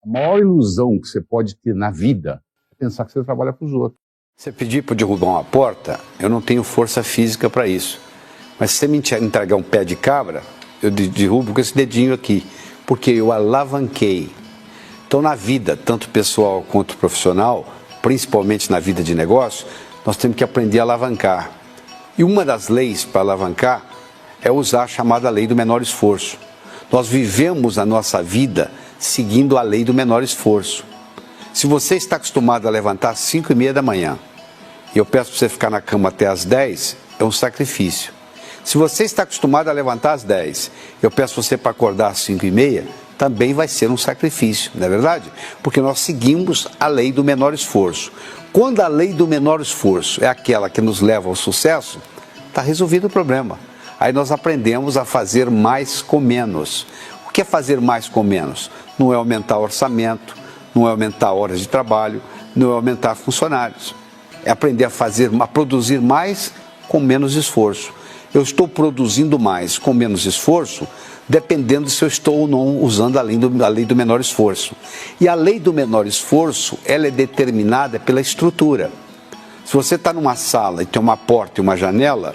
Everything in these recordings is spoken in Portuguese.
A maior ilusão que você pode ter na vida é pensar que você trabalha para os outros. Você pedir para derrubar uma porta, eu não tenho força física para isso. Mas se você me entregar um pé de cabra, eu derrubo com esse dedinho aqui, porque eu alavanquei. Então, na vida, tanto pessoal quanto profissional, principalmente na vida de negócio, nós temos que aprender a alavancar. E uma das leis para alavancar é usar a chamada lei do menor esforço. Nós vivemos a nossa vida seguindo a lei do menor esforço. Se você está acostumado a levantar às 5h30 da manhã, e eu peço para você ficar na cama até às 10, é um sacrifício. Se você está acostumado a levantar às 10, eu peço você para acordar às 5h30, também vai ser um sacrifício, não é verdade? Porque nós seguimos a lei do menor esforço. Quando a lei do menor esforço é aquela que nos leva ao sucesso, está resolvido o problema. Aí nós aprendemos a fazer mais com menos. O que é fazer mais com menos? Não é aumentar o orçamento, não é aumentar horas de trabalho, não é aumentar funcionários. É aprender a produzir mais com menos esforço. Eu estou produzindo mais com menos esforço, dependendo se eu estou ou não usando a lei do menor esforço. E a lei do menor esforço, ela é determinada pela estrutura. Se você está numa sala e tem uma porta e uma janela,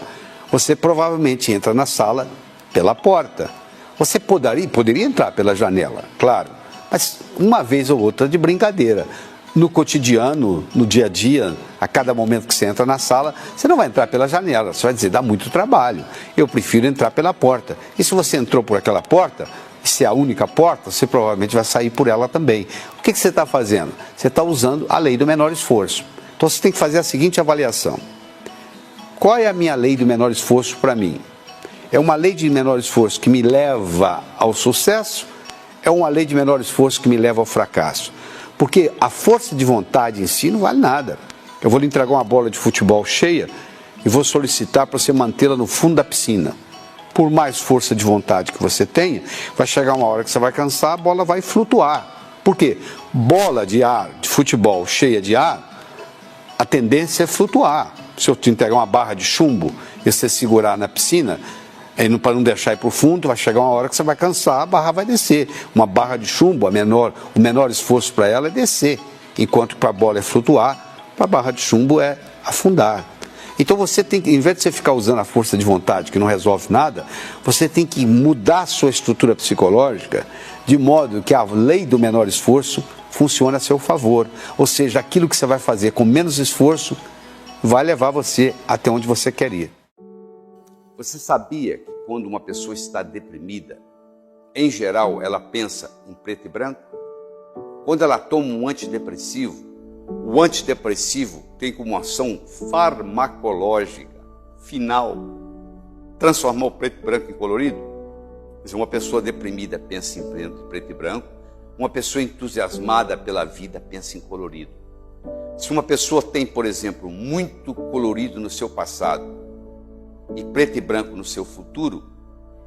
você provavelmente entra na sala pela porta. Você poderia entrar pela janela, claro, mas uma vez ou outra de brincadeira. No cotidiano, no dia a dia, a cada momento que você entra na sala, você não vai entrar pela janela, você vai dizer, dá muito trabalho, eu prefiro entrar pela porta. E se você entrou por aquela porta, se é a única porta, você provavelmente vai sair por ela também. O que você está fazendo? Você está usando a lei do menor esforço. Então você tem que fazer a seguinte avaliação. Qual é a minha lei do menor esforço para mim? É uma lei de menor esforço que me leva ao sucesso? É uma lei de menor esforço que me leva ao fracasso? Porque a força de vontade em si não vale nada. Eu vou lhe entregar uma bola de futebol cheia e vou solicitar para você mantê-la no fundo da piscina. Por mais força de vontade que você tenha, vai chegar uma hora que você vai cansar, a bola vai flutuar. Por quê? Bola de ar, de futebol cheia de ar, a tendência é flutuar. Se eu te entregar uma barra de chumbo e você segurar na piscina, para não deixar ir para o fundo, vai chegar uma hora que você vai cansar, a barra vai descer. Uma barra de chumbo, o menor esforço para ela é descer, enquanto para a bola é flutuar, para a barra de chumbo é afundar. Então você tem que, em vez de você ficar usando a força de vontade, que não resolve nada, você tem que mudar a sua estrutura psicológica, de modo que a lei do menor esforço funcione a seu favor. Ou seja, aquilo que você vai fazer com menos esforço vai levar você até onde você quer ir. Você sabia que quando uma pessoa está deprimida, em geral ela pensa em preto e branco? Quando ela toma um antidepressivo, o antidepressivo tem como ação farmacológica final transformar o preto e branco em colorido. Quer dizer, uma pessoa deprimida pensa em preto e branco, uma pessoa entusiasmada pela vida pensa em colorido. Se uma pessoa tem, por exemplo, muito colorido no seu passado e preto e branco no seu futuro,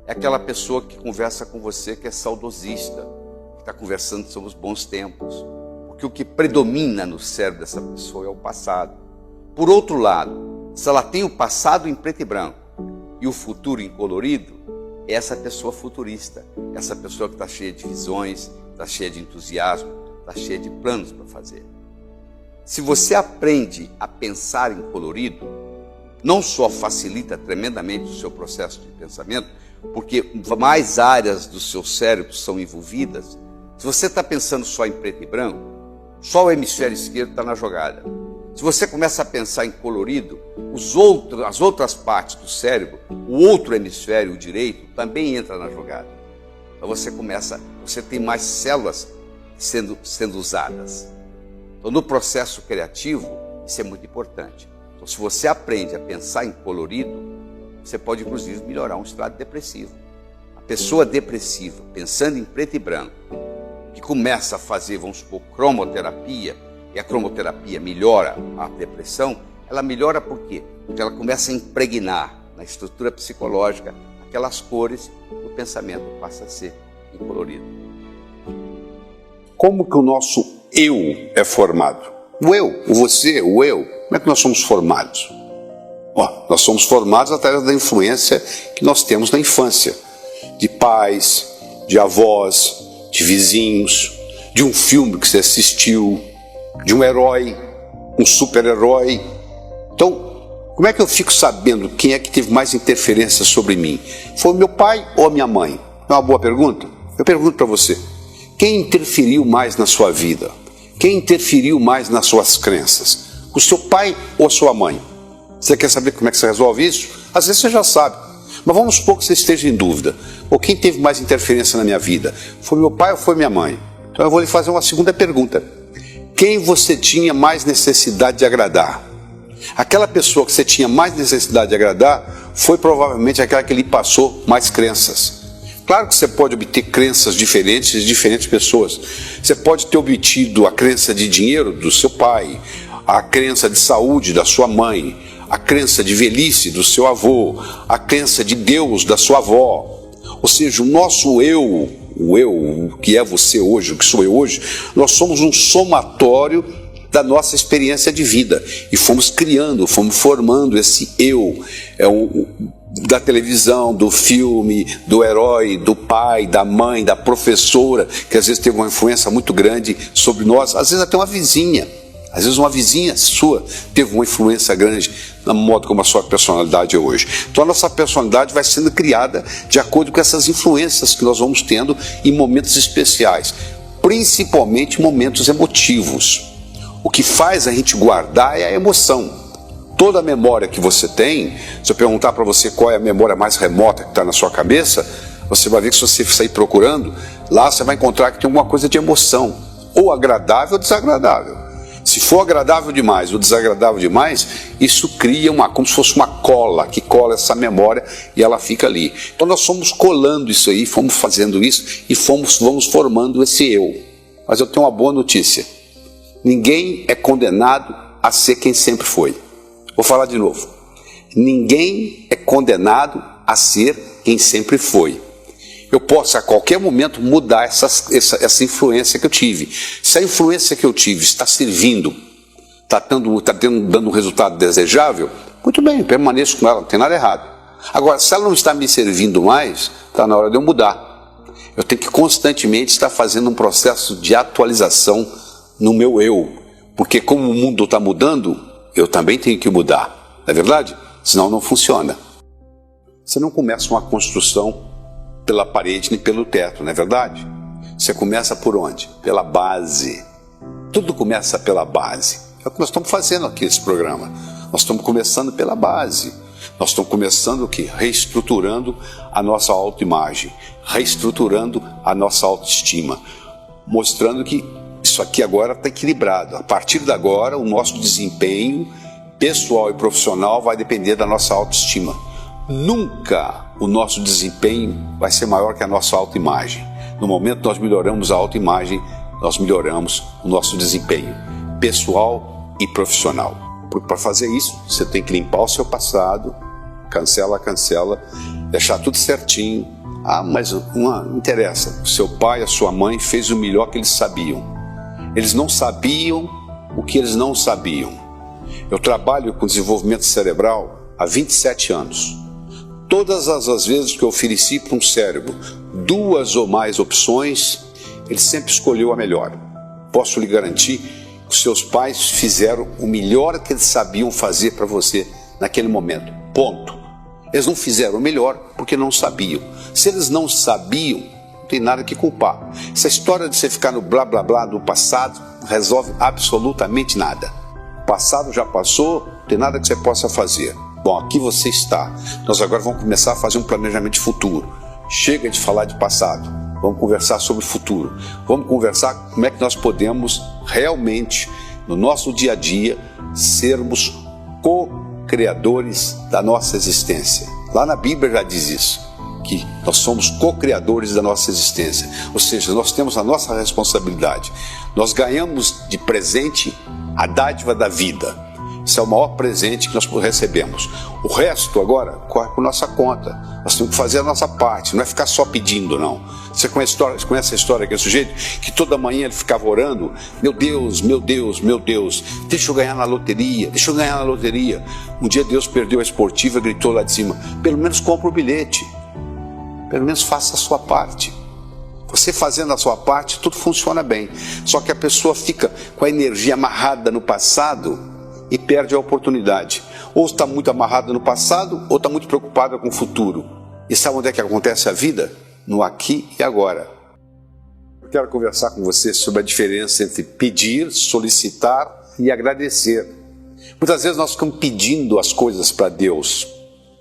é aquela pessoa que conversa com você que é saudosista, que está conversando sobre os bons tempos, porque o que predomina no cérebro dessa pessoa é o passado. Por outro lado, se ela tem o passado em preto e branco e o futuro em colorido, é essa pessoa futurista, essa pessoa que está cheia de visões, está cheia de entusiasmo, está cheia de planos para fazer. Se você aprende a pensar em colorido, não só facilita tremendamente o seu processo de pensamento, porque mais áreas do seu cérebro são envolvidas. Se você está pensando só em preto e branco, só o hemisfério esquerdo está na jogada. Se você começa a pensar em colorido, as outras partes do cérebro, o outro hemisfério, o direito, também entra na jogada. Então você tem mais células sendo usadas. Então, no processo criativo, isso é muito importante. Então, se você aprende a pensar em colorido, você pode, inclusive, melhorar um estado depressivo. A pessoa depressiva, pensando em preto e branco, que começa a fazer, vamos supor, cromoterapia, e a cromoterapia melhora a depressão, ela melhora por quê? Porque ela começa a impregnar na estrutura psicológica aquelas cores, o pensamento passa a ser colorido. Como que o nosso eu é formado? O eu, o você, o eu. Como é que nós somos formados? Nós somos formados através da influência que nós temos na infância. De pais, de avós, de vizinhos, de um filme que você assistiu, de um herói, um super-herói. Então, como é que eu fico sabendo quem é que teve mais interferência sobre mim? Foi o meu pai ou a minha mãe? É uma boa pergunta? Eu pergunto para você, quem interferiu mais na sua vida? Quem interferiu mais nas suas crenças? O seu pai ou a sua mãe? Você quer saber como é que você resolve isso? Às vezes você já sabe, mas vamos supor que você esteja em dúvida. Ou quem teve mais interferência na minha vida? Foi meu pai ou foi minha mãe? Então eu vou lhe fazer uma segunda pergunta. Quem você tinha mais necessidade de agradar? Aquela pessoa que você tinha mais necessidade de agradar foi provavelmente aquela que lhe passou mais crenças. Claro que você pode obter crenças diferentes de diferentes pessoas. Você pode ter obtido a crença de dinheiro do seu pai, a crença de saúde da sua mãe, a crença de velhice do seu avô, a crença de Deus da sua avó. Ou seja, o nosso eu, o que é você hoje, o que sou eu hoje, nós somos um somatório da nossa experiência de vida. E fomos criando, fomos formando esse eu. Da televisão, do filme, do herói, do pai, da mãe, da professora, que às vezes teve uma influência muito grande sobre nós, às vezes até uma vizinha. Às vezes uma vizinha sua teve uma influência grande no modo como a sua personalidade é hoje. Então a nossa personalidade vai sendo criada de acordo com essas influências que nós vamos tendo em momentos especiais, principalmente momentos emotivos. O que faz a gente guardar é a emoção. Toda a memória que você tem, se eu perguntar para você qual é a memória mais remota que está na sua cabeça, você vai ver que se você sair procurando, lá você vai encontrar que tem alguma coisa de emoção, ou agradável ou desagradável. Se for agradável demais ou desagradável demais, isso cria como se fosse uma cola, que cola essa memória e ela fica ali. Então nós fomos colando isso aí, fomos fazendo isso e vamos formando esse eu. Mas eu tenho uma boa notícia. Ninguém é condenado a ser quem sempre foi. Vou falar de novo. Ninguém é condenado a ser quem sempre foi. Eu posso a qualquer momento mudar essa influência que eu tive. Se a influência que eu tive está servindo, está dando um resultado desejável, muito bem, permaneço com ela, não tem nada errado. Agora, se ela não está me servindo mais, está na hora de eu mudar. Eu tenho que constantemente estar fazendo um processo de atualização no meu eu. Porque como o mundo está mudando, eu também tenho que mudar. Não é verdade? Senão não funciona. Você não começa uma construção pela parede nem pelo teto, não é verdade? Você começa por onde? Pela base. Tudo começa pela base. É o que nós estamos fazendo aqui nesse programa. Nós estamos começando pela base. Nós estamos começando o quê? Reestruturando a nossa autoimagem, reestruturando a nossa autoestima, mostrando que isso aqui agora está equilibrado. A partir de agora, o nosso desempenho pessoal e profissional vai depender da nossa autoestima. Nunca o nosso desempenho vai ser maior que a nossa autoimagem. No momento que nós melhoramos a autoimagem, nós melhoramos o nosso desempenho pessoal e profissional. Porque para fazer isso, você tem que limpar o seu passado, cancela, deixar tudo certinho. Ah, mas não interessa. O seu pai, a sua mãe fez o melhor que eles sabiam. Eles não sabiam o que eles não sabiam. Eu trabalho com desenvolvimento cerebral há 27 anos. Todas as vezes que eu ofereci para um cérebro 2 ou mais opções, ele sempre escolheu a melhor. Posso lhe garantir que os seus pais fizeram o melhor que eles sabiam fazer para você naquele momento. Ponto. Eles não fizeram o melhor porque não sabiam. Se eles não sabiam, não tem nada que culpar. Essa história de você ficar no blá blá blá do passado não resolve absolutamente nada. O passado já passou, não tem nada que você possa fazer. Bom, aqui você está. Nós agora vamos começar a fazer um planejamento de futuro. Chega de falar de passado. Vamos conversar sobre o futuro. Vamos conversar como é que nós podemos realmente, no nosso dia a dia, sermos co-criadores da nossa existência. Lá na Bíblia já diz isso, que nós somos co-criadores da nossa existência. Ou seja, nós temos a nossa responsabilidade. Nós ganhamos de presente a dádiva da vida. Esse é o maior presente que nós recebemos. O resto agora corre por nossa conta. Nós temos que fazer a nossa parte, não é ficar só pedindo, não. Você conhece a história daquele sujeito que toda manhã ele ficava orando? Meu Deus, meu Deus, meu Deus, deixa eu ganhar na loteria, deixa eu ganhar na loteria. Um dia Deus perdeu a esportiva e gritou lá de cima, pelo menos compra o bilhete. Pelo menos faça a sua parte. Você fazendo a sua parte, tudo funciona bem. Só que a pessoa fica com a energia amarrada no passado e perde a oportunidade. Ou está muito amarrada no passado, ou está muito preocupada com o futuro. E sabe onde é que acontece a vida? No aqui e agora. Eu quero conversar com você sobre a diferença entre pedir, solicitar e agradecer. Muitas vezes nós ficamos pedindo as coisas para Deus.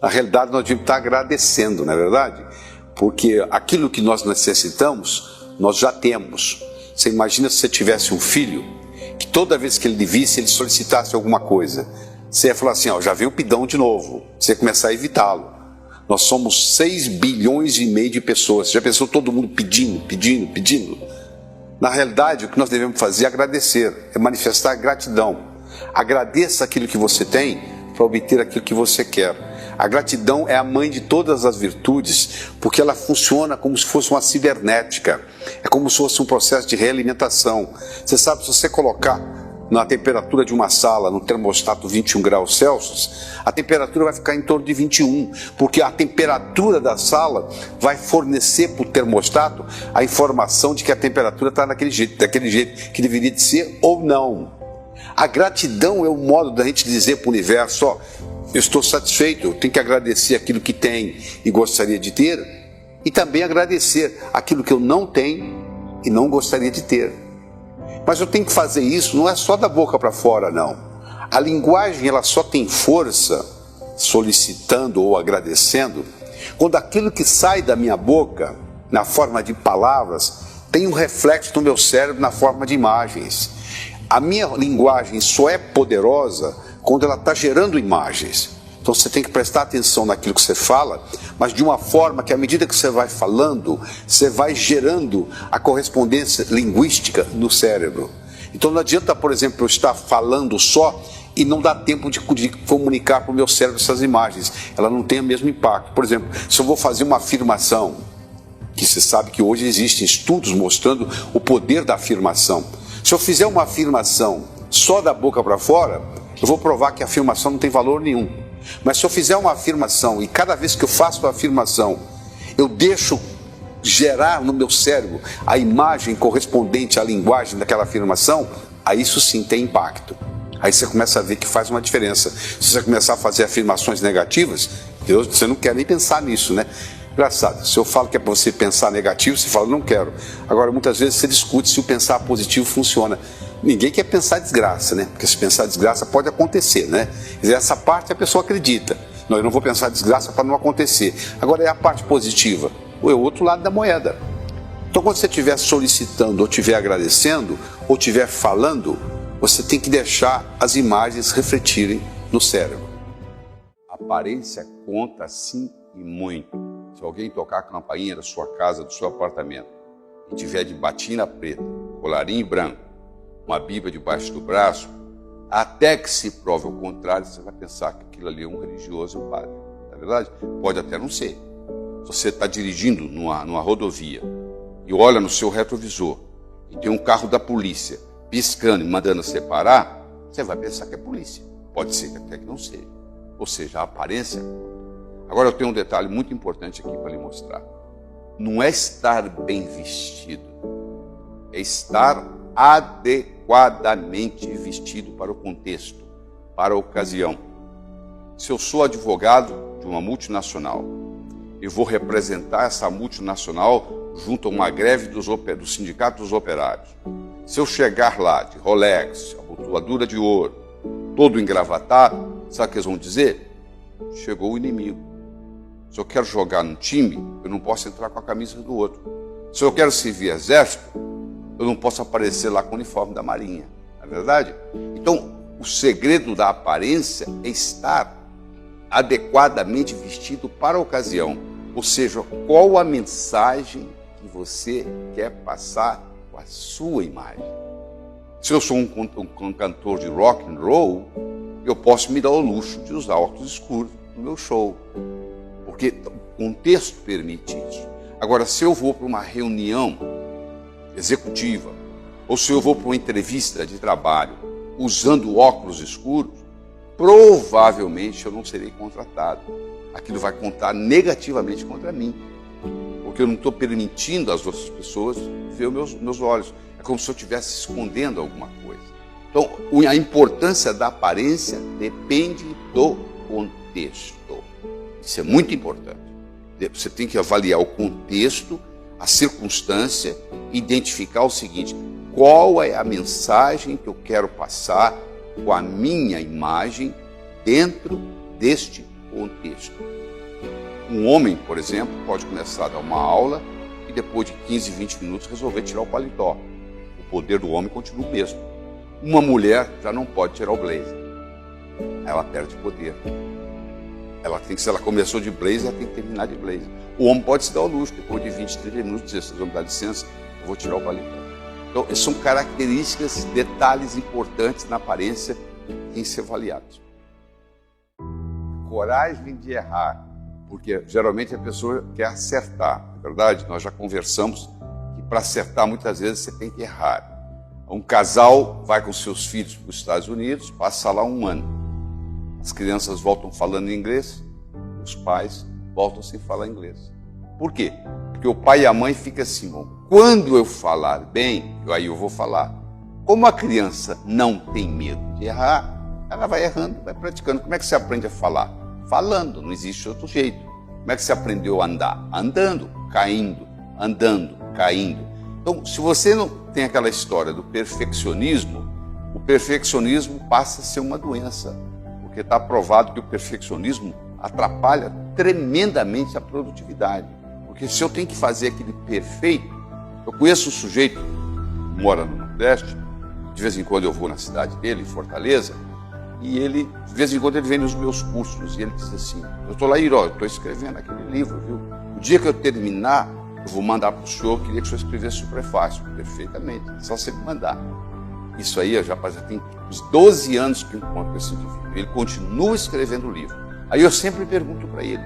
Na realidade, nós devemos estar agradecendo, não é verdade? Porque aquilo que nós necessitamos, nós já temos. Você imagina se você tivesse um filho, que toda vez que ele visse, ele solicitasse alguma coisa. Você ia falar assim, ó, já veio o pidão de novo. Você ia começar a evitá-lo. Nós somos 6 bilhões e meio de pessoas. Já pensou todo mundo pedindo? Na realidade, o que nós devemos fazer é agradecer, é manifestar gratidão. Agradeça aquilo que você tem para obter aquilo que você quer. A gratidão é a mãe de todas as virtudes, porque ela funciona como se fosse uma cibernética. É como se fosse um processo de realimentação. Você sabe, se você colocar na temperatura de uma sala, no termostato 21 graus Celsius, a temperatura vai ficar em torno de 21, porque a temperatura da sala vai fornecer para o termostato a informação de que a temperatura está daquele jeito que deveria de ser ou não. A gratidão é o modo da gente dizer para o universo, ó, eu estou satisfeito, eu tenho que agradecer aquilo que tem e gostaria de ter, e também agradecer aquilo que eu não tenho e não gostaria de ter. Mas eu tenho que fazer isso, não é só da boca para fora, não. A linguagem, ela só tem força, solicitando ou agradecendo, quando aquilo que sai da minha boca, na forma de palavras, tem um reflexo no meu cérebro na forma de imagens. A minha linguagem só é poderosa quando ela está gerando imagens. Então você tem que prestar atenção naquilo que você fala, mas de uma forma que à medida que você vai falando, você vai gerando a correspondência linguística no cérebro. Então não adianta, por exemplo, eu estar falando só e não dá tempo de comunicar para o meu cérebro essas imagens. Ela não tem o mesmo impacto. Por exemplo, se eu vou fazer uma afirmação, que você sabe que hoje existem estudos mostrando o poder da afirmação. Se eu fizer uma afirmação só da boca para fora, eu vou provar que a afirmação não tem valor nenhum. Mas se eu fizer uma afirmação e cada vez que eu faço a afirmação, eu deixo gerar no meu cérebro a imagem correspondente à linguagem daquela afirmação, aí isso sim tem impacto. Aí você começa a ver que faz uma diferença. Se você começar a fazer afirmações negativas, você não quer nem pensar nisso, né? Engraçado, se eu falo que é para você pensar negativo, você fala, não quero. Agora, muitas vezes você discute se o pensar positivo funciona. Ninguém quer pensar desgraça, né? Porque se pensar desgraça pode acontecer, né? Quer dizer, essa parte a pessoa acredita. Não, eu não vou pensar desgraça para não acontecer. Agora é a parte positiva, ou é o outro lado da moeda. Então, quando você estiver solicitando, ou estiver agradecendo, ou estiver falando, você tem que deixar as imagens refletirem no cérebro. A aparência conta sim e muito. Se alguém tocar a campainha da sua casa, do seu apartamento, e tiver de batina preta, colarinho branco, uma Bíblia debaixo do braço, até que se prove o contrário, você vai pensar que aquilo ali é um religioso e um padre. Não é verdade? Pode até não ser. Se você está dirigindo numa rodovia e olha no seu retrovisor e tem um carro da polícia piscando e mandando você parar, você vai pensar que é polícia. Pode ser que até que não seja. Ou seja, a aparência. Agora eu tenho um detalhe muito importante aqui para lhe mostrar. Não é estar bem vestido, é estar adequadamente vestido para o contexto, para a ocasião. Se eu sou advogado de uma multinacional e vou representar essa multinacional junto a uma greve do Sindicato dos Operários, se eu chegar lá de Rolex, abotoadura de ouro, todo engravatado, sabe o que eles vão dizer? Chegou o inimigo. Se eu quero jogar num time, eu não posso entrar com a camisa do outro. Se eu quero servir exército, eu não posso aparecer lá com o uniforme da Marinha. Não é verdade? Então, o segredo da aparência é estar adequadamente vestido para a ocasião. Ou seja, qual a mensagem que você quer passar com a sua imagem. Se eu sou um cantor de rock and roll, eu posso me dar o luxo de usar óculos escuros no meu show. Porque o contexto permite isso. Agora, se eu vou para uma reunião executiva, ou se eu vou para uma entrevista de trabalho usando óculos escuros, provavelmente eu não serei contratado. Aquilo vai contar negativamente contra mim. porque eu não estou permitindo às outras pessoas ver os meus olhos. É como se eu estivesse escondendo alguma coisa. Então, a importância da aparência depende do contexto. Isso é muito importante. Você tem que avaliar o contexto, a circunstância, identificar o seguinte: qual é a mensagem que eu quero passar com a minha imagem dentro deste contexto. Um homem, por exemplo, pode começar a dar uma aula e depois de 15, 20 minutos resolver tirar o paletó. O poder do homem continua o mesmo. Uma mulher já não pode tirar o blazer. Ela perde poder. Se ela começou de blazer, ela tem que terminar de blazer. O homem pode se dar ao luxo, depois de 20, 30 minutos, dizer: vocês vão me dar licença, eu vou tirar o paletó. Então, essas são características, detalhes importantes na aparência que têm que ser avaliados. Coragem de errar, porque geralmente a pessoa quer acertar, é verdade? Nós já conversamos que para acertar muitas vezes você tem que errar. Um casal vai com seus filhos para os Estados Unidos, passa lá um ano. As crianças voltam falando inglês, os pais voltam sem falar inglês. Por quê? Porque o pai e a mãe ficam assim: bom, quando eu falar bem, aí eu vou falar. Como a criança não tem medo de errar, ela vai errando, vai praticando. Como é que você aprende a falar? Falando, não existe outro jeito. Como é que você aprendeu a andar? Andando, caindo, andando, caindo. Então, se você não tem aquela história do perfeccionismo, o perfeccionismo passa a ser uma doença. Porque está provado que o perfeccionismo atrapalha tremendamente a produtividade. Porque se eu tenho que fazer aquele perfeito, eu conheço um sujeito que mora no Nordeste, de vez em quando eu vou na cidade dele, em Fortaleza, e ele, de vez em quando, ele vem nos meus cursos e ele diz assim: eu estou lá, eu estou escrevendo aquele livro, viu? O dia que eu terminar, eu vou mandar para o senhor, eu queria que o senhor escrevesse o prefácio. Perfeitamente, só você me mandar. Isso aí, eu já tem uns 12 anos que eu encontro esse indivíduo. Ele continua escrevendo o livro. Aí eu sempre pergunto para ele: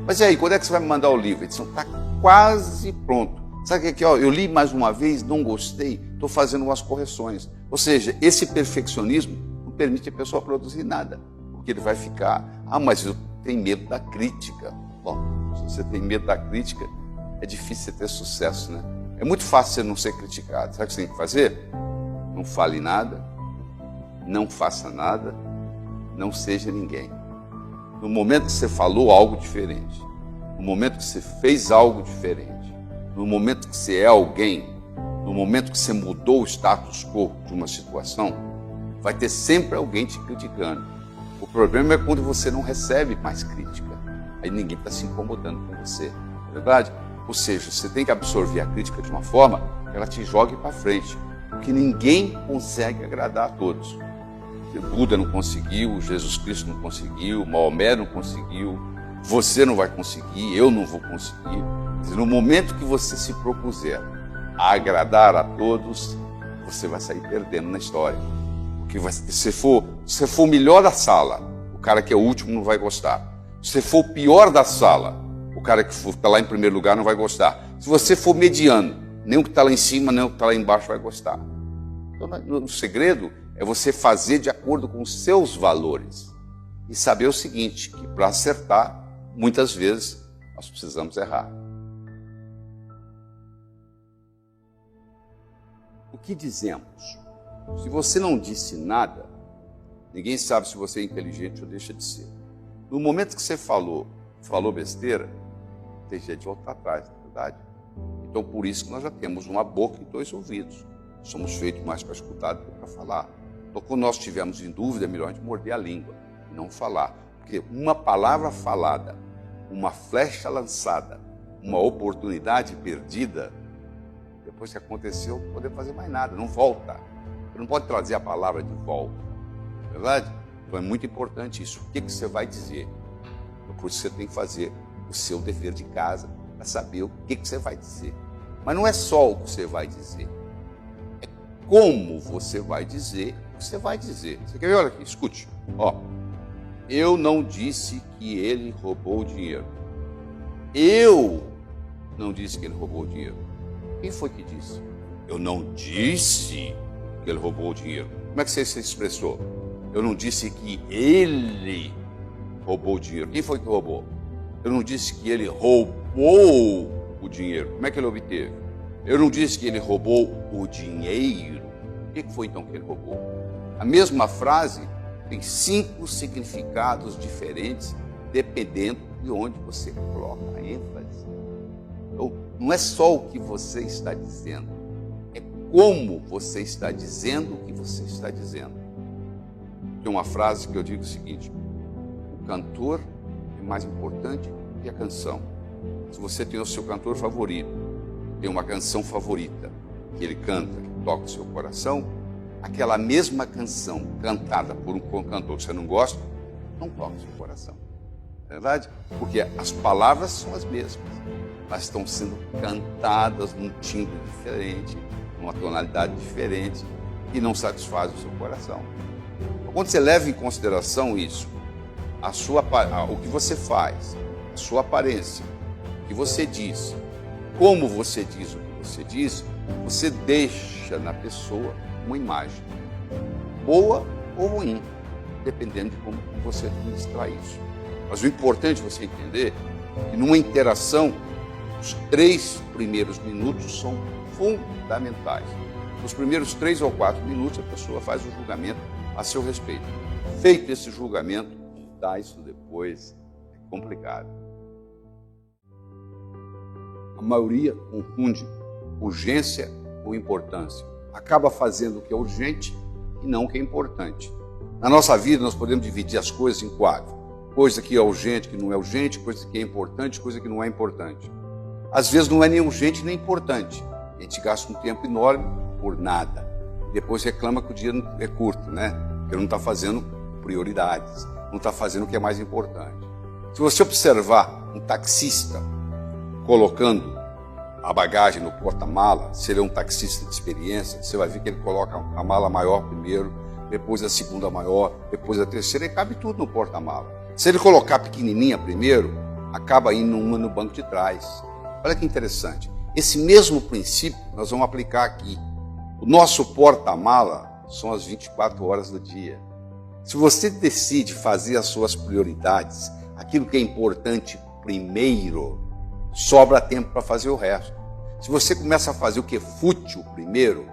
mas e aí, quando é que você vai me mandar o livro? Ele diz: está quase pronto. Sabe o que é? Eu li mais uma vez, não gostei, estou fazendo umas correções. Ou seja, esse perfeccionismo não permite a pessoa produzir nada. Porque ele vai ficar: mas eu tenho medo da crítica. Bom, se você tem medo da crítica, é difícil você ter sucesso, né? É muito fácil você não ser criticado. Sabe o que você tem que fazer? Não fale nada, não faça nada, não seja ninguém. No momento que você falou algo diferente, no momento que você fez algo diferente, no momento que você é alguém, no momento que você mudou o status quo de uma situação, vai ter sempre alguém te criticando. O problema é quando você não recebe mais crítica. Aí ninguém está se incomodando com você, não é verdade? Ou seja, você tem que absorver a crítica de uma forma que ela te jogue para frente. Porque ninguém consegue agradar a todos. O Buda não conseguiu, Jesus Cristo não conseguiu, Maomé não conseguiu, você não vai conseguir, eu não vou conseguir. No momento que você se propuser a agradar a todos, você vai sair perdendo na história. Porque se você for o melhor da sala, o cara que é o último não vai gostar. Se você for o pior da sala, o cara que está lá em primeiro lugar não vai gostar. Se você for mediano, nem o que está lá em cima, nem o que está lá embaixo vai gostar. Então, o segredo é você fazer de acordo com os seus valores. E saber o seguinte, que para acertar, muitas vezes, nós precisamos errar. O que dizemos? Se você não disse nada, ninguém sabe se você é inteligente ou deixa de ser. No momento que você falou besteira, tem jeito de voltar atrás, na verdade. Então, por isso que nós já temos uma boca e 2 ouvidos. Somos feitos mais para escutar do que para falar. Então, quando nós estivermos em dúvida, é melhor a gente morder a língua e não falar. Porque uma palavra falada, uma flecha lançada, uma oportunidade perdida, depois que aconteceu, não poder fazer mais nada, não volta. Você não pode trazer a palavra de volta, não é verdade? Então é muito importante isso. O que você vai dizer? Então, por isso você tem que fazer o seu dever de casa para saber o que você vai dizer. Mas não é só o que você vai dizer, é como você vai dizer o que você vai dizer. Você quer ver? Olha aqui, escute. Eu não disse que ele roubou o dinheiro. Eu não disse que ele roubou o dinheiro. Quem foi que disse? Eu não disse que ele roubou o dinheiro. Como é que você se expressou? Eu não disse que ele roubou o dinheiro. Quem foi que roubou? Eu não disse que ele roubou o dinheiro. Como é que ele obteve? Eu não disse que ele roubou o dinheiro. O que foi então que ele roubou? A mesma frase tem 5 significados diferentes, dependendo de onde você coloca a ênfase. Então, não é só o que você está dizendo, é como você está dizendo o que você está dizendo. Tem uma frase que eu digo o seguinte: o cantor é mais importante que a canção. Se você tem o seu cantor favorito, tem uma canção favorita que ele canta, que toca o seu coração, aquela mesma canção cantada por um cantor que você não gosta, não toca o seu coração. É verdade? Porque as palavras são as mesmas, mas estão sendo cantadas num timbre diferente, numa tonalidade diferente, e não satisfaz o seu coração. Quando você leva em consideração isso, o que você faz, a sua aparência, o que você diz, como você diz o que você diz, você deixa na pessoa uma imagem, boa ou ruim, dependendo de como você administrar isso. Mas o importante é você entender que numa interação, os 3 primeiros minutos são fundamentais. Nos primeiros 3 ou 4 minutos, a pessoa faz o julgamento a seu respeito. Feito esse julgamento, dar isso depois é complicado. A maioria confunde urgência com importância. Acaba fazendo o que é urgente e não o que é importante. Na nossa vida, nós podemos dividir as coisas em 4. Coisa que é urgente, que não é urgente, coisa que é importante, coisa que não é importante. Às vezes não é nem urgente nem importante. A gente gasta um tempo enorme por nada. Depois reclama que o dia é curto, né? Porque não está fazendo prioridades, não está fazendo o que é mais importante. Se você observar um taxista colocando a bagagem no porta-mala, se ele é um taxista de experiência, você vai ver que ele coloca a mala maior primeiro, depois a segunda maior, depois a terceira, e cabe tudo no porta-mala. Se ele colocar pequenininha primeiro, acaba indo uma no banco de trás. Olha que interessante. Esse mesmo princípio nós vamos aplicar aqui. O nosso porta-mala são as 24 horas do dia. Se você decide fazer as suas prioridades, aquilo que é importante primeiro, sobra tempo para fazer o resto. Se você começa a fazer o que é fútil primeiro,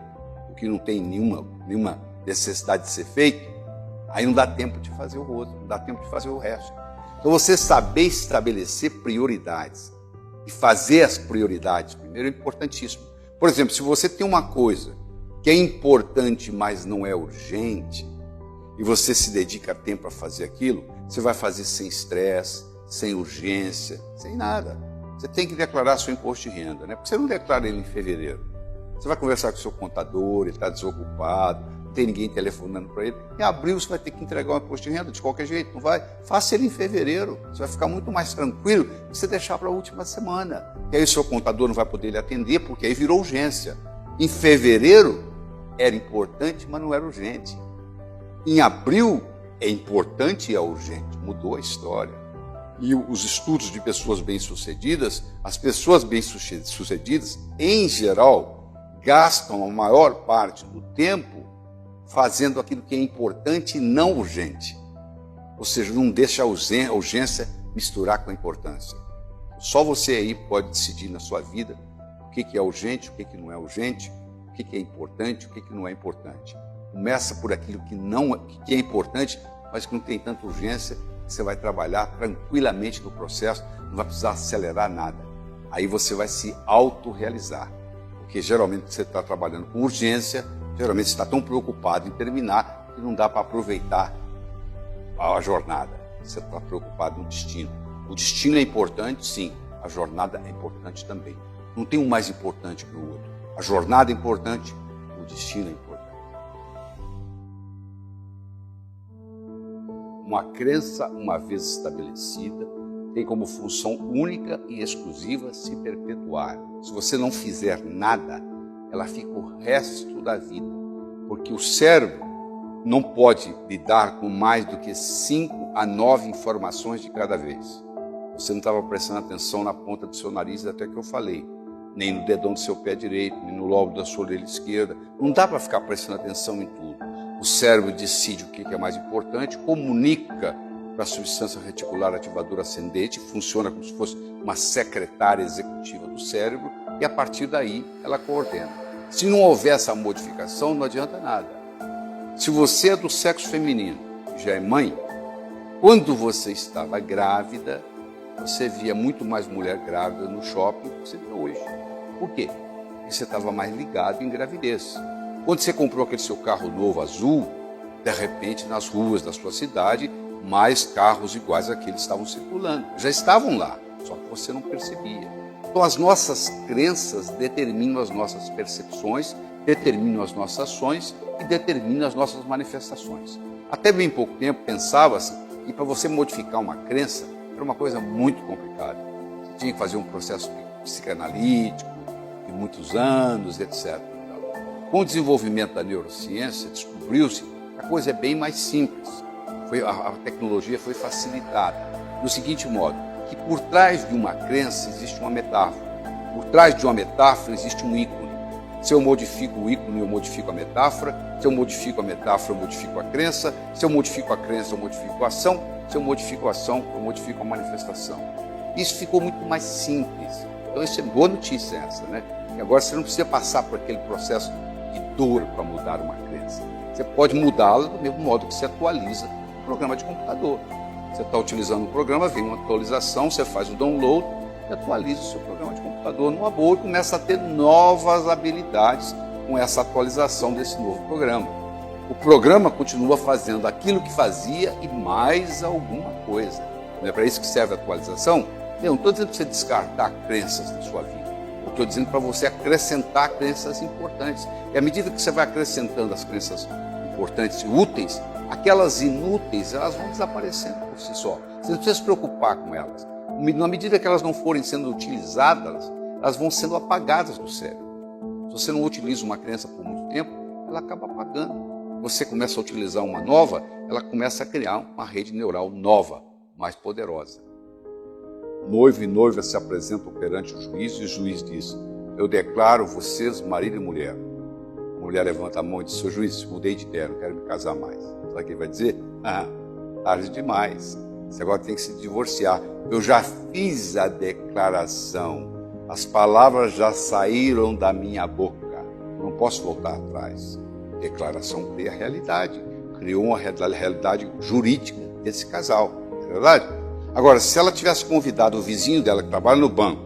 o que não tem nenhuma necessidade de ser feito, aí não dá tempo de fazer o outro, não dá tempo de fazer o resto. Então você saber estabelecer prioridades e fazer as prioridades primeiro é importantíssimo. Por exemplo, se você tem uma coisa que é importante, mas não é urgente, e você se dedica tempo a fazer aquilo, você vai fazer sem estresse, sem urgência, sem nada. Você tem que declarar seu imposto de renda, né? Porque você não declara ele em fevereiro. Você vai conversar com o seu contador, ele está desocupado, não tem ninguém telefonando para ele. Em abril você vai ter que entregar o imposto de renda de qualquer jeito, não vai? Faça ele em fevereiro. Você vai ficar muito mais tranquilo se você deixar para a última semana. E aí o seu contador não vai poder lhe atender, porque aí virou urgência. Em fevereiro era importante, mas não era urgente. Em abril é importante e é urgente. Mudou a história. E os estudos de pessoas bem-sucedidas, as pessoas bem-sucedidas, em geral, gastam a maior parte do tempo fazendo aquilo que é importante e não urgente. Ou seja, não deixa a urgência misturar com a importância. Só você aí pode decidir na sua vida o que é urgente, o que não é urgente, o que é importante, o que não é importante. Começa por aquilo que é importante, mas que não tem tanta urgência. Você vai trabalhar tranquilamente no processo, não vai precisar acelerar nada. Aí você vai se autorrealizar. Porque geralmente você está trabalhando com urgência, geralmente você está tão preocupado em terminar que não dá para aproveitar a jornada. Você está preocupado no destino. O destino é importante, sim. A jornada é importante também. Não tem um mais importante que o outro. A jornada é importante, o destino é importante. Uma crença, uma vez estabelecida, tem como função única e exclusiva se perpetuar. Se você não fizer nada, ela fica o resto da vida. Porque o cérebro não pode lidar com mais do que 5 a 9 informações de cada vez. Você não estava prestando atenção na ponta do seu nariz até que eu falei. Nem no dedão do seu pé direito, nem no lobo da sua orelha esquerda. Não dá para ficar prestando atenção em tudo. O cérebro decide o que é mais importante, comunica para a substância reticular ativadora ascendente, funciona como se fosse uma secretária executiva do cérebro, e a partir daí ela coordena. Se não houver essa modificação, não adianta nada. Se você é do sexo feminino, já é mãe, quando você estava grávida, você via muito mais mulher grávida no shopping do que você vê hoje. Por quê? Porque você estava mais ligado em gravidez. Quando você comprou aquele seu carro novo azul, de repente nas ruas da sua cidade, mais carros iguais àqueles estavam circulando. Já estavam lá, só que você não percebia. Então as nossas crenças determinam as nossas percepções, determinam as nossas ações e determinam as nossas manifestações. Até bem pouco tempo pensava-se que para você modificar uma crença era uma coisa muito complicada. Você tinha que fazer um processo psicanalítico de muitos anos, etc. Com o desenvolvimento da neurociência, descobriu-se que a coisa é bem mais simples. A tecnologia foi facilitada no seguinte modo, que por trás de uma crença existe uma metáfora. Por trás de uma metáfora existe um ícone. Se eu modifico o ícone, eu modifico a metáfora. Se eu modifico a metáfora, eu modifico a crença. Se eu modifico a crença, eu modifico a ação. Se eu modifico a ação, eu modifico a manifestação. Isso ficou muito mais simples. Então, isso é boa notícia essa, né? E agora você não precisa passar por aquele processo de dor para mudar uma crença. Você pode mudá-la do mesmo modo que você atualiza o programa de computador. Você está utilizando o programa, vem uma atualização, você faz o download e atualiza o seu programa de computador numa boa e começa a ter novas habilidades com essa atualização desse novo programa. O programa continua fazendo aquilo que fazia e mais alguma coisa. Não é para isso que serve a atualização? Eu não estou dizendo para você descartar crenças da sua vida. Eu estou dizendo para você acrescentar crenças importantes. E à medida que você vai acrescentando as crenças importantes e úteis, aquelas inúteis, elas vão desaparecendo por si só. Você não precisa se preocupar com elas. Na medida que elas não forem sendo utilizadas, elas vão sendo apagadas do cérebro. Se você não utiliza uma crença por muito tempo, ela acaba apagando. Você começa a utilizar uma nova, ela começa a criar uma rede neural nova, mais poderosa. Noivo e noiva se apresentam perante o juiz e o juiz diz: eu declaro vocês marido e mulher. A mulher levanta a mão e diz: seu juiz, mudei de ideia, não quero me casar mais. Sabe o que ele vai dizer? Tarde demais. Você agora tem que se divorciar. Eu já fiz a declaração. As palavras já saíram da minha boca. Não posso voltar atrás. Declaração cria realidade. Criou uma realidade jurídica desse casal. Não é verdade? Agora, se ela tivesse convidado o vizinho dela que trabalha no banco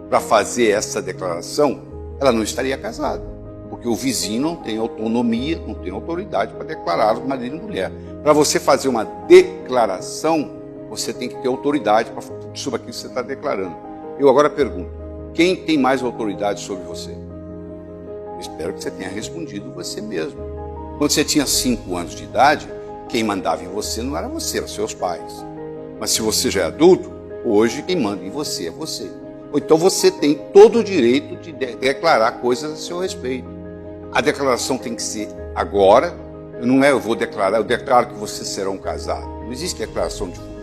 para fazer essa declaração, ela não estaria casada. Porque o vizinho não tem autonomia, não tem autoridade para declarar marido e mulher. Para você fazer uma declaração, você tem que ter autoridade sobre aquilo que você está declarando. Eu agora pergunto, quem tem mais autoridade sobre você? Eu espero que você tenha respondido você mesmo. Quando você tinha 5 anos de idade, quem mandava em você não era você, eram seus pais. Mas se você já é adulto, hoje quem manda em você é você. Ou então você tem todo o direito de declarar coisas a seu respeito. A declaração tem que ser agora. Não é eu vou declarar, eu declaro que vocês serão casados. Não existe declaração de futuro.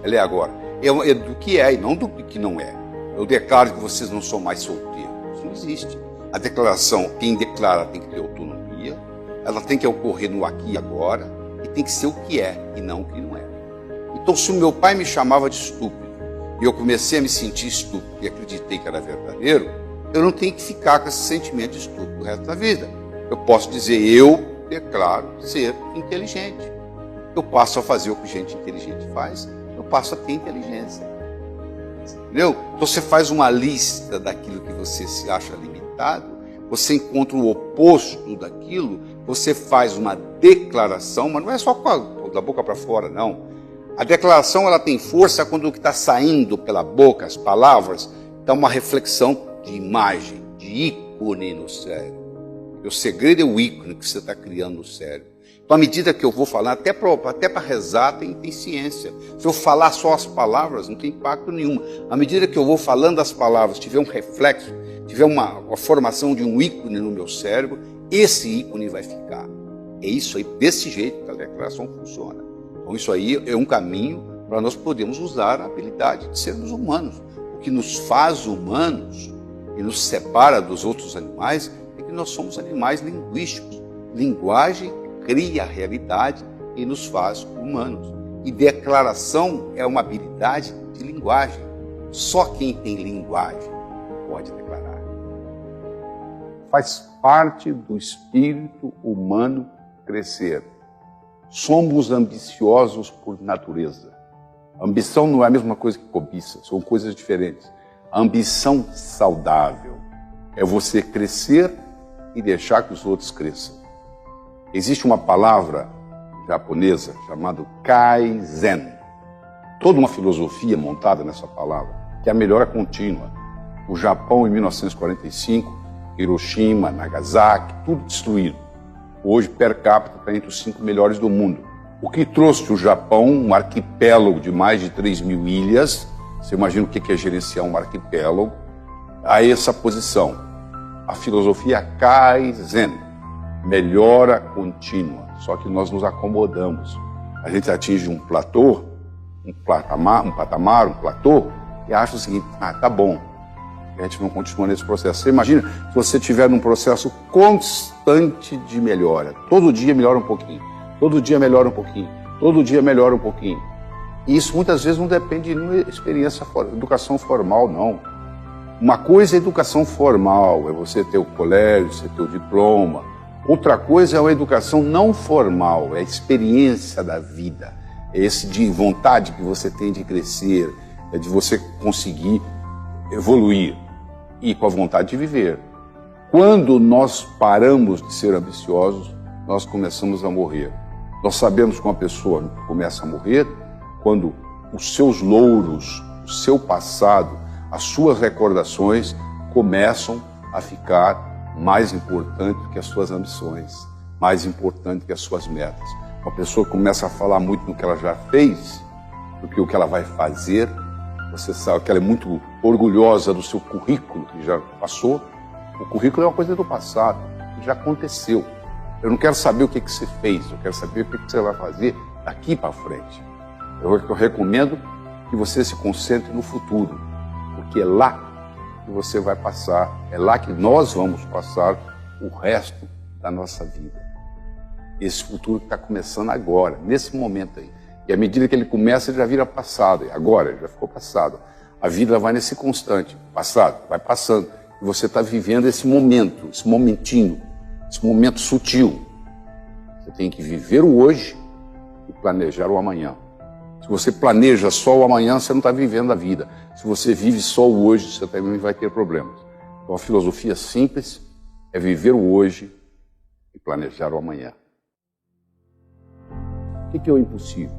Ela é agora. É do que é e não do que não é. Eu declaro que vocês não são mais solteiros. Isso não existe. A declaração, quem declara tem que ter autonomia, ela tem que ocorrer no aqui e agora, e tem que ser o que é e não o que não é. Então, se o meu pai me chamava de estúpido, e eu comecei a me sentir estúpido e acreditei que era verdadeiro, eu não tenho que ficar com esse sentimento de estúpido o resto da vida. Eu posso dizer, eu declaro ser inteligente. Eu passo a fazer o que gente inteligente faz, eu passo a ter inteligência. Entendeu? Então você faz uma lista daquilo que você se acha limitado, você encontra o oposto daquilo, você faz uma declaração, mas não é só da boca para fora, não. A declaração ela tem força quando o que está saindo pela boca, as palavras, dá uma reflexão de imagem, de ícone no cérebro. O segredo é o ícone que você está criando no cérebro. Então, à medida que eu vou falar, até para rezar tem ciência. Se eu falar só as palavras, não tem impacto nenhum. À medida que eu vou falando as palavras, tiver um reflexo, tiver uma formação de um ícone no meu cérebro, esse ícone vai ficar. É isso aí, desse jeito que a declaração funciona. Então, isso aí é um caminho para nós podermos usar a habilidade de sermos humanos. O que nos faz humanos e nos separa dos outros animais é que nós somos animais linguísticos. Linguagem cria a realidade e nos faz humanos. E declaração é uma habilidade de linguagem. Só quem tem linguagem pode declarar. Faz parte do espírito humano crescer. Somos ambiciosos por natureza. Ambição não é a mesma coisa que cobiça, são coisas diferentes. A ambição saudável é você crescer e deixar que os outros cresçam. Existe uma palavra japonesa chamada Kaizen. Toda uma filosofia montada nessa palavra, que é a melhora contínua. O Japão, em 1945, Hiroshima, Nagasaki, tudo destruído. Hoje, per capita, está entre os 5 melhores do mundo. O que trouxe o Japão, um arquipélago de mais de 3.000 ilhas, você imagina o que é gerenciar um arquipélago, a essa posição. A filosofia Kaizen, melhora contínua, só que nós nos acomodamos. A gente atinge um platô, um platô, e acha o seguinte, tá bom, a gente não continua nesse processo. Você imagina se você estiver num processo constante de melhora, todo dia melhora um pouquinho, todo dia melhora um pouquinho, todo dia melhora um pouquinho. E isso muitas vezes não depende de uma experiência, educação formal, não. Uma coisa é educação formal, é você ter o colégio, você ter o diploma. Outra coisa é a educação não formal, é a experiência da vida. É esse de vontade que você tem de crescer, é de você conseguir evoluir e com a vontade de viver. Quando nós paramos de ser ambiciosos, nós começamos a morrer. Nós sabemos que uma pessoa começa a morrer quando os seus louros, o seu passado, as suas recordações começam a ficar mais importante que as suas ambições, mais importante que as suas metas. Uma pessoa começa a falar muito no que ela já fez, do que o que ela vai fazer. Você sabe que ela é muito orgulhosa do seu currículo que já passou. O currículo é uma coisa do passado, que já aconteceu. Eu não quero saber o que você fez, eu quero saber o que você vai fazer daqui para frente. Eu recomendo que você se concentre no futuro, porque é lá que você vai passar, é lá que nós vamos passar o resto da nossa vida. Esse futuro que está começando agora, nesse momento aí. E à medida que ele começa, ele já vira passado. E agora, ele já ficou passado. A vida vai nesse constante, passado, vai passando. E você está vivendo esse momento, esse momentinho, esse momento sutil. Você tem que viver o hoje e planejar o amanhã. Se você planeja só o amanhã, você não está vivendo a vida. Se você vive só o hoje, você também vai ter problemas. Então a filosofia simples é viver o hoje e planejar o amanhã. O que é o impossível?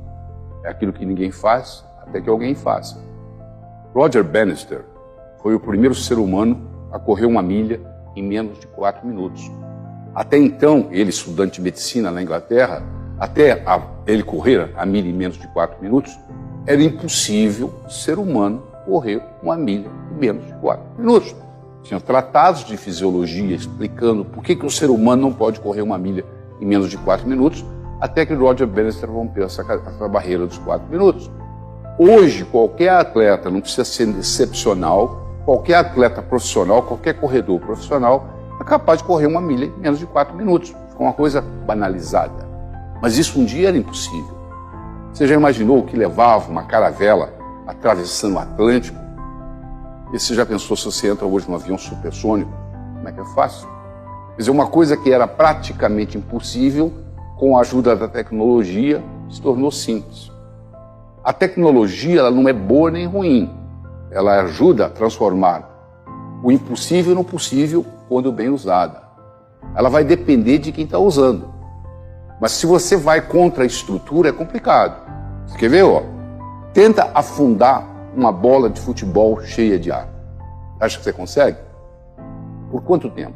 É aquilo que ninguém faz até que alguém faça. Roger Bannister foi o primeiro ser humano a correr 1 milha em menos de 4 minutos. Até então, ele, estudante de medicina na Inglaterra, até ele correr 1 milha em menos de 4 minutos, era impossível o ser humano correr 1 milha em menos de 4 minutos. Tinha tratados de fisiologia explicando por que o ser humano não pode correr 1 milha em menos de 4 minutos, até que Roger Bannister rompeu essa barreira dos 4 minutos. Hoje, qualquer atleta, não precisa ser excepcional, qualquer atleta profissional, qualquer corredor profissional, é capaz de correr 1 milha em menos de 4 minutos. Ficou uma coisa banalizada. Mas isso um dia era impossível. Você já imaginou o que levava uma caravela atravessando o Atlântico? E você já pensou se você entra hoje num avião supersônico? Como é que é fácil? Quer dizer, uma coisa que era praticamente impossível, com a ajuda da tecnologia, se tornou simples. A tecnologia ela não é boa nem ruim. Ela ajuda a transformar o impossível no possível quando bem usada. Ela vai depender de quem está usando. Mas se você vai contra a estrutura, é complicado. Você quer ver? Ó? Tenta afundar uma bola de futebol cheia de ar. Acha que você consegue? Por quanto tempo?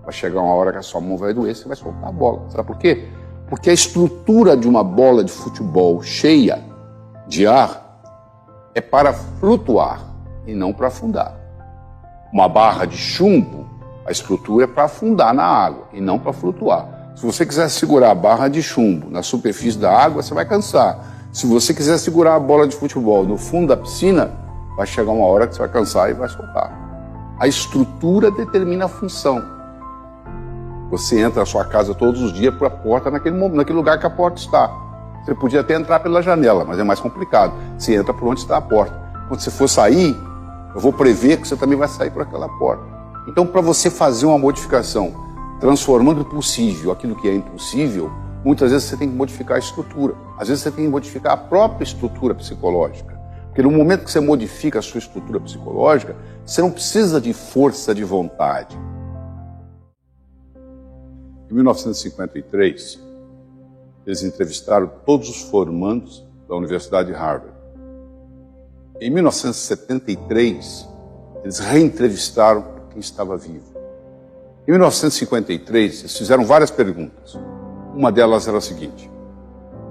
Vai chegar uma hora que a sua mão vai doer, você vai soltar a bola. Sabe por quê? Porque a estrutura de uma bola de futebol cheia de ar é para flutuar e não para afundar. Uma barra de chumbo, a estrutura é para afundar na água e não para flutuar. Se você quiser segurar a barra de chumbo na superfície da água, você vai cansar. Se você quiser segurar a bola de futebol no fundo da piscina, vai chegar uma hora que você vai cansar e vai soltar. A estrutura determina a função. Você entra na sua casa todos os dias por a porta naquele lugar que a porta está. Você podia até entrar pela janela, mas é mais complicado. Você entra por onde está a porta. Quando você for sair, eu vou prever que você também vai sair por aquela porta. Então, para você fazer uma modificação, transformando possível aquilo que é impossível, muitas vezes você tem que modificar a estrutura. Às vezes você tem que modificar a própria estrutura psicológica. Porque no momento que você modifica a sua estrutura psicológica, você não precisa de força de vontade. Em 1953, eles entrevistaram todos os formandos da Universidade de Harvard. Em 1973, eles reentrevistaram quem estava vivo. Em 1953, eles fizeram várias perguntas. Uma delas era a seguinte: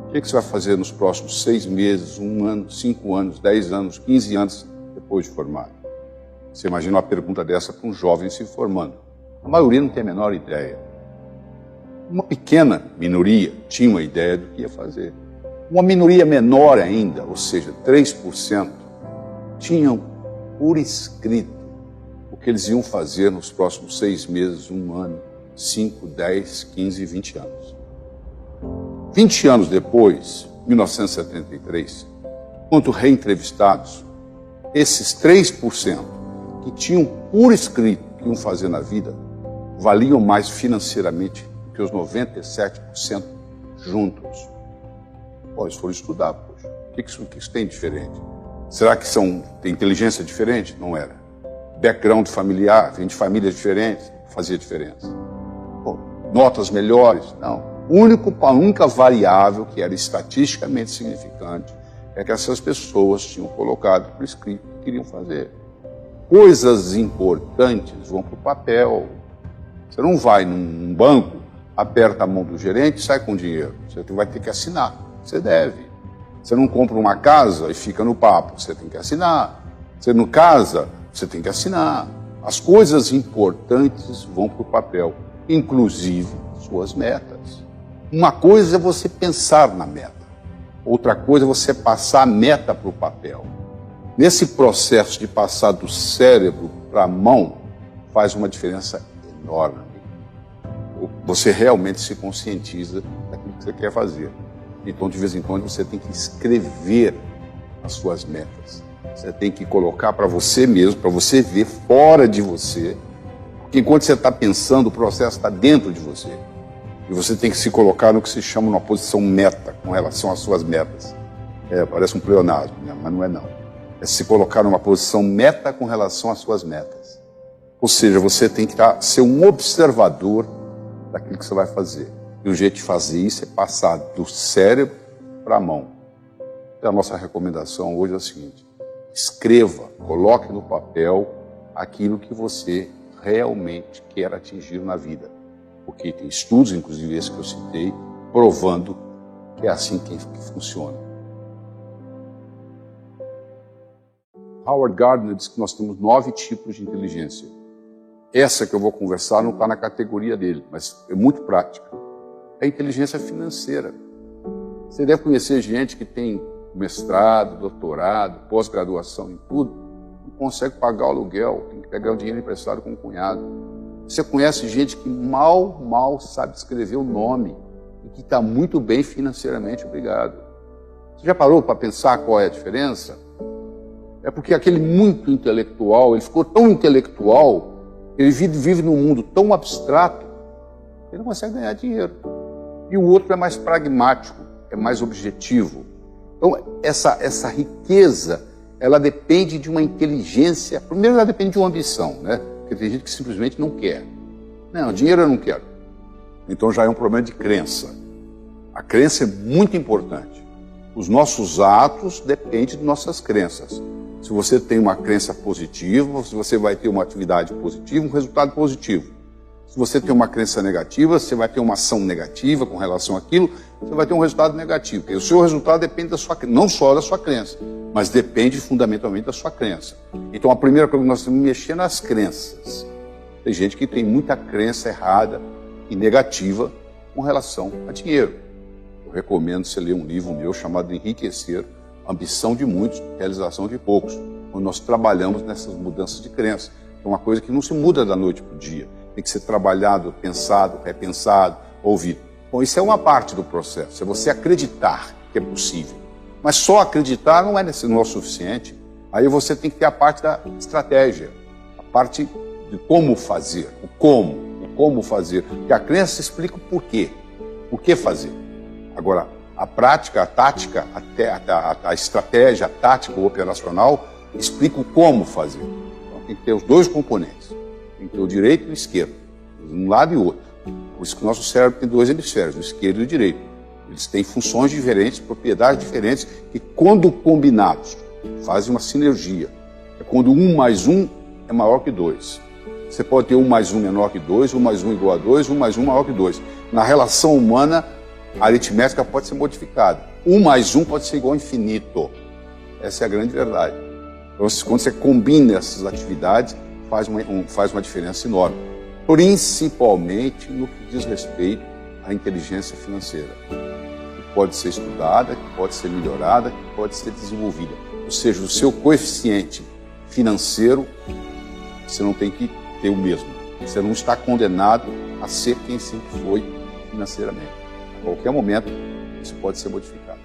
o que você vai fazer nos próximos 6 meses, 1 ano, 5 anos, 10 anos, 15 anos depois de formado? Você imagina uma pergunta dessa para um jovem se formando. A maioria não tem a menor ideia. Uma pequena minoria tinha uma ideia do que ia fazer. Uma minoria menor ainda, ou seja, 3%, tinham por escrito o que eles iam fazer nos próximos 6 meses, 1 ano, 5, 10, 15, 20 anos. 20 anos depois, 1973, quando reentrevistados, esses 3% que tinham por escrito o que iam fazer na vida, valiam mais financeiramente do que os 97% juntos. Pô, eles foram estudar, poxa. O que isso tem de diferente? Será que tem inteligência diferente? Não era. Background familiar, vem de famílias diferentes, fazia diferença. Pô, notas melhores? Não. A única variável que era estatisticamente significante é que essas pessoas tinham colocado por escrito o que queriam fazer. Coisas importantes vão para o papel. Você não vai num banco, aperta a mão do gerente e sai com dinheiro. Você vai ter que assinar. Você deve. Você não compra uma casa e fica no papo. Você tem que assinar. Você não casa, você tem que assinar. As coisas importantes vão para o papel, inclusive suas metas. Uma coisa é você pensar na meta. Outra coisa é você passar a meta para o papel. Nesse processo de passar do cérebro para a mão, faz uma diferença enorme. Você realmente se conscientiza daquilo que você quer fazer. Então, de vez em quando, você tem que escrever as suas metas. Você tem que colocar para você mesmo, para você ver fora de você. Porque enquanto você está pensando, o processo está dentro de você. E você tem que se colocar no que se chama uma posição meta, com relação às suas metas. Parece um pleonasmo, né? Mas não é não. É se colocar numa posição meta com relação às suas metas. Ou seja, você tem que ser um observador daquilo que você vai fazer. E o jeito de fazer isso é passar do cérebro para a mão. Então, a nossa recomendação hoje é a seguinte: escreva, coloque no papel aquilo que você realmente quer atingir na vida. Porque tem estudos, inclusive esse que eu citei, provando que é assim que funciona. Howard Gardner diz que nós temos 9 tipos de inteligência. Essa que eu vou conversar não está na categoria dele, mas é muito prática. É a inteligência financeira. Você deve conhecer gente que tem mestrado, doutorado, pós-graduação em tudo, não consegue pagar o aluguel, tem que pegar o dinheiro emprestado com um cunhado. Você conhece gente que mal sabe escrever o nome e que está muito bem financeiramente, obrigado. Você já parou para pensar qual é a diferença? É porque aquele muito intelectual, ele ficou tão intelectual, ele vive num mundo tão abstrato, ele não consegue ganhar dinheiro. E o outro é mais pragmático, é mais objetivo. Então, essa riqueza, ela depende de uma inteligência. Primeiro, ela depende de uma ambição, né? Porque tem gente que simplesmente não quer. Não, dinheiro eu não quero. Então já é um problema de crença. A crença é muito importante. Os nossos atos dependem de nossas crenças. Se você tem uma crença positiva, você vai ter uma atividade positiva, um resultado positivo. Se você tem uma crença negativa, você vai ter uma ação negativa com relação àquilo, você vai ter um resultado negativo. Porque o seu resultado depende da sua crença, não só da sua crença, mas depende fundamentalmente da sua crença. Então a primeira coisa que nós temos que mexer nas crenças. Tem gente que tem muita crença errada e negativa com relação a dinheiro. Eu recomendo você ler um livro meu chamado Enriquecer, Ambição de Muitos, Realização de Poucos, onde nós trabalhamos nessas mudanças de crença. É uma coisa que não se muda da noite para o dia. Tem que ser trabalhado, pensado, repensado, ouvido. Bom, isso é uma parte do processo. É você acreditar que é possível. Mas só acreditar não é o suficiente. Aí você tem que ter a parte da estratégia, a parte de como fazer, o como fazer. Porque a crença explica o porquê, o que fazer. Agora, a prática, a tática, a estratégia, a tática, o operacional, explica o como fazer. Então tem que ter os dois componentes. Tem que ter o direito e o esquerdo, um lado e outro. Por isso que o nosso cérebro tem dois hemisférios, o esquerdo e o direito. Eles têm funções diferentes, propriedades diferentes, que quando combinados, fazem uma sinergia. É quando 1 mais 1 é maior que 2. Você pode ter 1 mais 1 menor que 2, 1 mais 1 igual a 2, 1 mais 1 maior que 2. Na relação humana, a aritmética pode ser modificada. 1 mais 1 pode ser igual a infinito. Essa é a grande verdade. Então, quando você combina essas atividades, faz uma diferença enorme. Principalmente no que diz respeito à inteligência financeira. Que pode ser estudada, que pode ser melhorada, que pode ser desenvolvida. Ou seja, o seu coeficiente financeiro, você não tem que ter o mesmo. Você não está condenado a ser quem sempre foi financeiramente. A qualquer momento, isso pode ser modificado.